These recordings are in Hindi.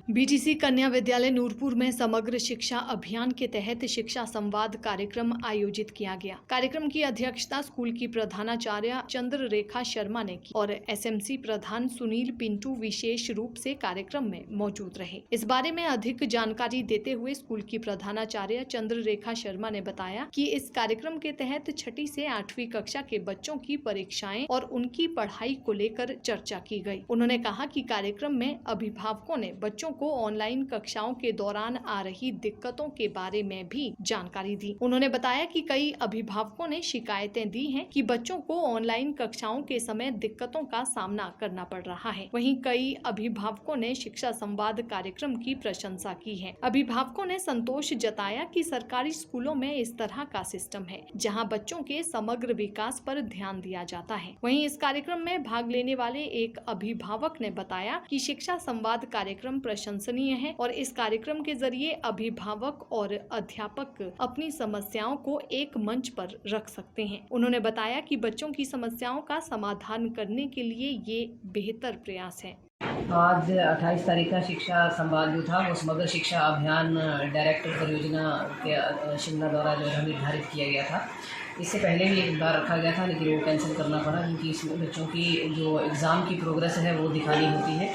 बीटीसी कन्या विद्यालय नूरपुर में समग्र शिक्षा अभियान के तहत शिक्षा संवाद कार्यक्रम आयोजित किया गया। कार्यक्रम की अध्यक्षता स्कूल की प्रधानाचार्य चंद्ररेखा शर्मा ने की और एसएमसी प्रधान सुनील पिंटू विशेष रूप से कार्यक्रम में मौजूद रहे। इस बारे में अधिक जानकारी देते हुए स्कूल की प्रधानाचार्य चंद्ररेखा शर्मा ने बताया कि इस कार्यक्रम के तहत 6ठी से 8वीं कक्षा के बच्चों की परीक्षाएं और उनकी पढ़ाई को लेकर चर्चा की गई। उन्होंने कहा कि कार्यक्रम में अभिभावकों ने बच्चों को ऑनलाइन कक्षाओं के दौरान आ रही दिक्कतों के बारे में भी जानकारी दी। उन्होंने बताया कि कई अभिभावकों ने शिकायतें दी हैं कि बच्चों को ऑनलाइन कक्षाओं के समय दिक्कतों का सामना करना पड़ रहा है। वहीं कई अभिभावकों ने शिक्षा संवाद कार्यक्रम की प्रशंसा की है। अभिभावकों ने संतोष जताया कि सरकारी स्कूलों में इस तरह का सिस्टम है जहां बच्चों के समग्र विकास पर ध्यान दिया जाता है। वहीं इस कार्यक्रम में भाग लेने वाले एक अभिभावक ने बताया कि शिक्षा संवाद कार्यक्रम प्रशंसनीय है और इस कार्यक्रम के जरिए अभिभावक और अध्यापक अपनी समस्याओं को एक मंच पर रख सकते हैं। उन्होंने बताया कि बच्चों की समस्याओं का समाधान करने के लिए ये बेहतर प्रयास है। आज 28 तारीख का शिक्षा संवाद जो था वो समग्र शिक्षा अभियान डायरेक्टर परियोजना के शिमला द्वारा जो है निर्धारित किया गया था। इससे पहले भी एक बार रखा गया था लेकिन वो कैंसिल करना पड़ा क्योंकि इसमें बच्चों की जो एग्ज़ाम की प्रोग्रेस है वो दिखानी होती है।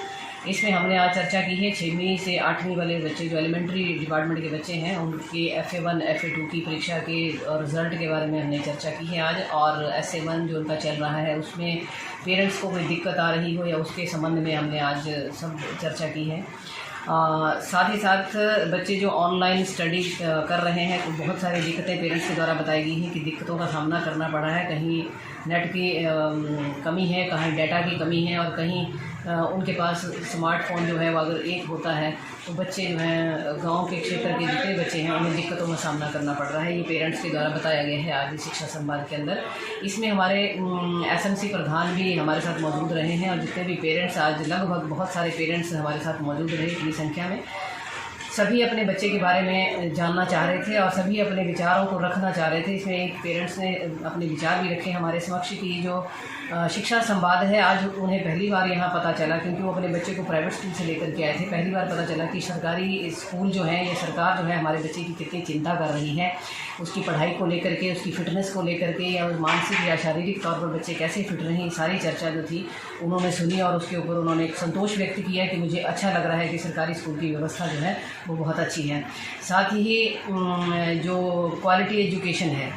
इसमें हमने आज चर्चा की है 6वीं से 8वीं वाले बच्चे जो एलिमेंट्री डिपार्टमेंट के बच्चे हैं उनके FA1 FA2 की परीक्षा के रिज़ल्ट के बारे में हमने चर्चा की है आज। और SA1 जो उनका चल रहा है उसमें पेरेंट्स को कोई दिक्कत आ रही हो या उसके संबंध में हमने आज सब चर्चा की है। साथ ही साथ बच्चे जो ऑनलाइन स्टडी कर रहे हैं तो बहुत सारी दिक्कतें पेरेंट्स के द्वारा बताई गई हैं कि दिक्कतों का सामना करना पड़ा है। कहीं नेट की कमी है, कहीं डाटा की कमी है और कहीं उनके पास स्मार्टफोन जो है वो अगर एक होता है तो बच्चे जो हैं गांव के क्षेत्र के जितने बच्चे हैं उन्हें दिक्कतों का सामना करना पड़ रहा है। ये पेरेंट्स के द्वारा बताया गया है आज शिक्षा संवाद के अंदर। इसमें हमारे SMC प्रधान भी हमारे साथ मौजूद रहे हैं और जितने भी पेरेंट्स आज लगभग बहुत सारे पेरेंट्स हमारे साथ मौजूद रहे इतनी संख्या में, सभी अपने बच्चे के बारे में जानना चाह रहे थे और सभी अपने विचारों को रखना चाह रहे थे। इसमें एक पेरेंट्स ने अपने विचार भी रखे हमारे समक्ष कि जो शिक्षा संवाद है आज उन्हें पहली बार यहाँ पता चला क्योंकि वो अपने बच्चे को प्राइवेट स्कूल से लेकर के आए थे। पहली बार पता चला कि सरकारी स्कूल जो है ये सरकार जो है हमारे बच्चे की कितनी चिंता कर रही है, उसकी पढ़ाई को लेकर के, उसकी फ़िटनेस को लेकर के या मानसिक या शारीरिक तौर पर बच्चे कैसे फिट रहें, सारी चर्चा जो थी उन्होंने सुनी और उसके ऊपर उन्होंने एक संतोष व्यक्त किया कि मुझे अच्छा लग रहा है कि सरकारी स्कूल की व्यवस्था जो है वो बहुत अच्छी है। साथ ही जो क्वालिटी एजुकेशन है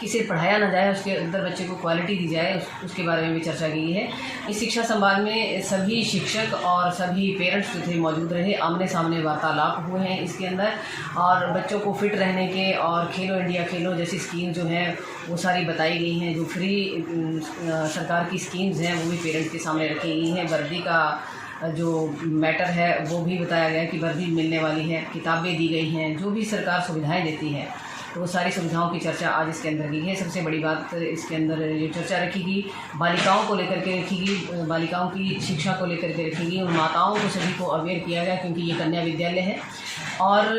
कि सिर्फ पढ़ाया ना जाए, उसके अंदर बच्चे को क्वालिटी दी जाए, उसके बारे में भी चर्चा की है। इस शिक्षा संवाद में सभी शिक्षक और सभी पेरेंट्स जो थे मौजूद रहे, आमने सामने वार्तालाप हुए हैं इसके अंदर और बच्चों को फिट रहने के और खेलो इंडिया खेलो जैसी स्कीम जो है वो सारी बताई गई हैं। जो फ्री सरकार की स्कीम्स हैं वो भी पेरेंट्स के सामने रखी गई हैं। वर्दी का जो मैटर है वो भी बताया गया कि वर्दी मिलने वाली है, किताबें दी गई हैं, जो भी सरकार सुविधाएं देती है तो वो सारी सुविधाओं की चर्चा आज इसके अंदर की है। सबसे बड़ी बात इसके अंदर ये चर्चा रखी गई बालिकाओं को लेकर के रखी गई, बालिकाओं की शिक्षा को लेकर के रखी गई और माताओं को सभी को अवेयर किया गया क्योंकि ये कन्या विद्यालय है और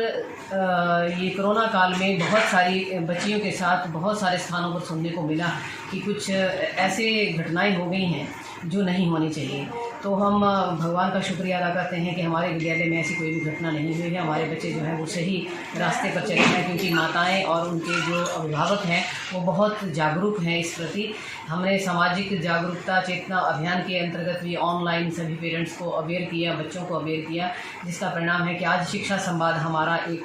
ये कोरोना काल में बहुत सारी बच्चियों के साथ बहुत सारे स्थानों पर सुनने को मिला कि कुछ ऐसे घटनाएं हो गई हैं जो नहीं होनी चाहिए। तो हम भगवान का शुक्रिया अदा करते हैं कि हमारे विद्यालय में ऐसी कोई भी घटना नहीं हुई है। हमारे बच्चे जो हैं वो सही रास्ते पर चले हैं क्योंकि माताएं और उनके जो अभिभावक हैं वो बहुत जागरूक हैं इस प्रति। हमने सामाजिक जागरूकता चेतना अभियान के अंतर्गत भी ऑनलाइन सभी पेरेंट्स को अवेयर किया, बच्चों को अवेयर किया, जिसका परिणाम है कि आज शिक्षा संवाद हमारा एक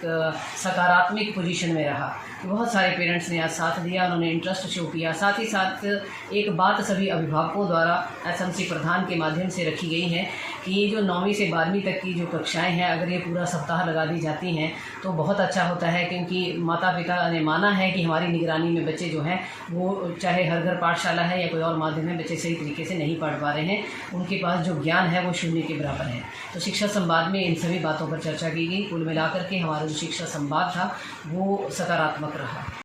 सकारात्मक पोजीशन में रहा। बहुत सारे पेरेंट्स ने आज साथ दिया, उन्होंने इंटरेस्ट शो किया। साथ ही साथ एक बात सभी अभिभावकों द्वारा SMC प्रधान के माध्यम से रखी गई है कि ये जो 9वीं से 12वीं तक की जो कक्षाएं हैं अगर ये पूरा सप्ताह लगा दी जाती हैं तो बहुत अच्छा होता है क्योंकि माता पिता ने माना है कि हमारी निगरानी में बच्चे जो हैं वो चाहे हर घर पाठशाला है या कोई और माध्यम है, बच्चे सही तरीके से नहीं पढ़ पा रहे हैं, उनके पास जो ज्ञान है वो शून्य के बराबर है। तो शिक्षा संवाद में इन सभी बातों पर चर्चा की गई। कुल मिलाकर के हमारा जो शिक्षा संवाद था वो सकारात्मक रहा।